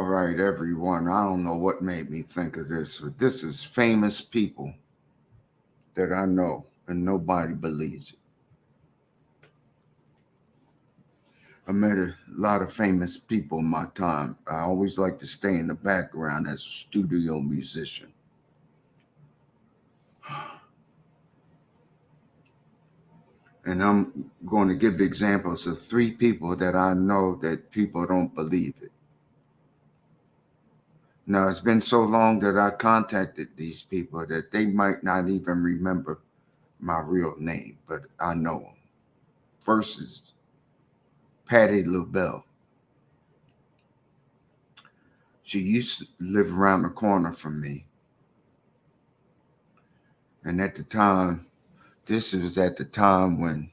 All right, everyone. I don't know what made me think of this, but this is famous people that I know, and nobody believes it. I met a lot of famous people in my time. I always like to stay in the background as a studio musician. And I'm going to give examples of three people that I know that people don't believe it. Now, it's been so long that I contacted these people that they might not even remember my real name, but I know them. First is Patti LaBelle. She used to live around the corner from me. And at the time, this was at the time when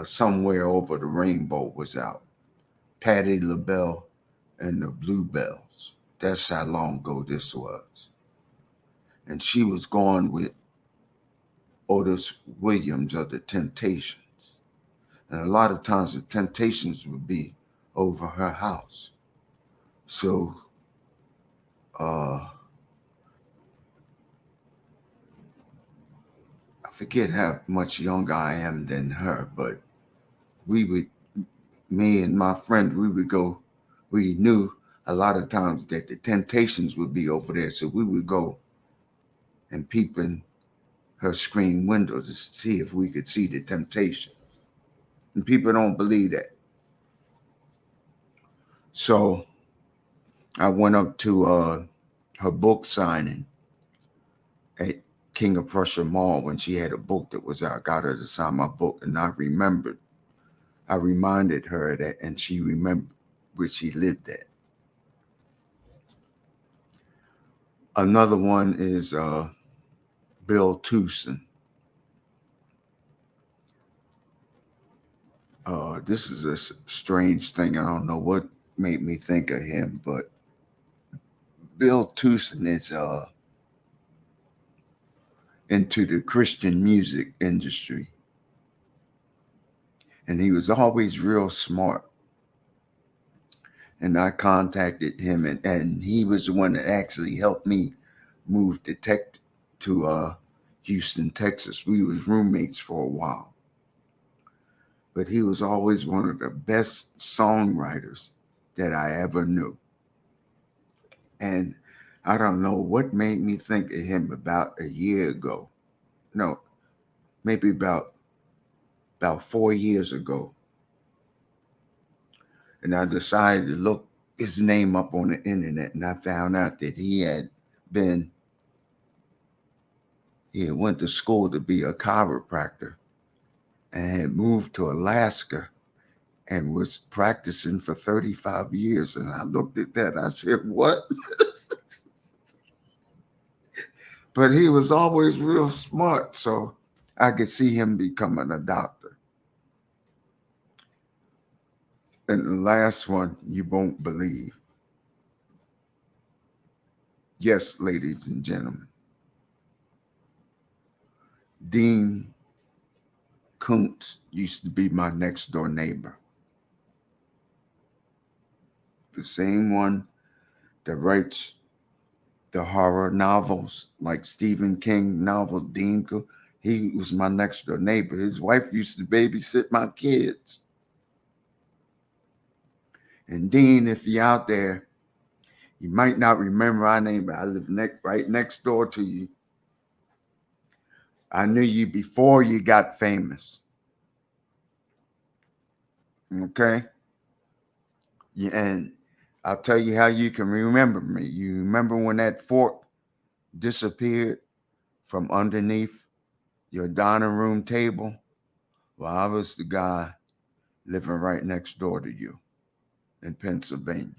Somewhere Over the Rainbow was out. Patti LaBelle and the Bluebells. That's how long ago this was. And she was going with Otis Williams of the Temptations. And a lot of times the Temptations would be over her house. So I forget how much younger I am than her, but we would, me and my friend, we would go, we knew a lot of times that the Temptations would be over there. So we would go and peep in her screen window to see if we could see the Temptations. And people don't believe that. So I went up to her book signing at King of Prussia Mall when she had a book that was out. I got her to sign my book, and I reminded her of that, and she remembered where she lived at. Another one is Bill Tucson. This is a strange thing. I don't know what made me think of him, but Bill Tucson is into the Christian music industry. And he was always real smart. And I contacted him, and he was the one that actually helped me move to Houston, Texas. We was roommates for a while. But he was always one of the best songwriters that I ever knew. And I don't know what made me think of him about a year ago. No, maybe about 4 years ago. And I decided to look his name up on the internet, and I found out that he had went to school to be a chiropractor and had moved to Alaska and was practicing for 35 years. And I looked at that and I said, what? But he was always real smart, so I could see him becoming a doctor. And the last one, you won't believe. Yes, ladies and gentlemen, Dean Koontz used to be my next door neighbor. The same one that writes the horror novels, like Stephen King novels, Dean Koontz. He was my next door neighbor. His wife used to babysit my kids. And Dean, if you're out there, you might not remember our name, but I live right next door to you. I knew you before you got famous. Okay? Yeah, and I'll tell you how you can remember me. You remember when that fork disappeared from underneath your dining room table? Well, I was the guy living right next door to you in Pennsylvania.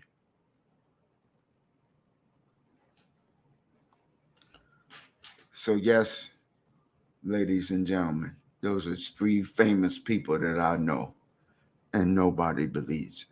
So, yes, ladies and gentlemen, those are three famous people that I know, and nobody believes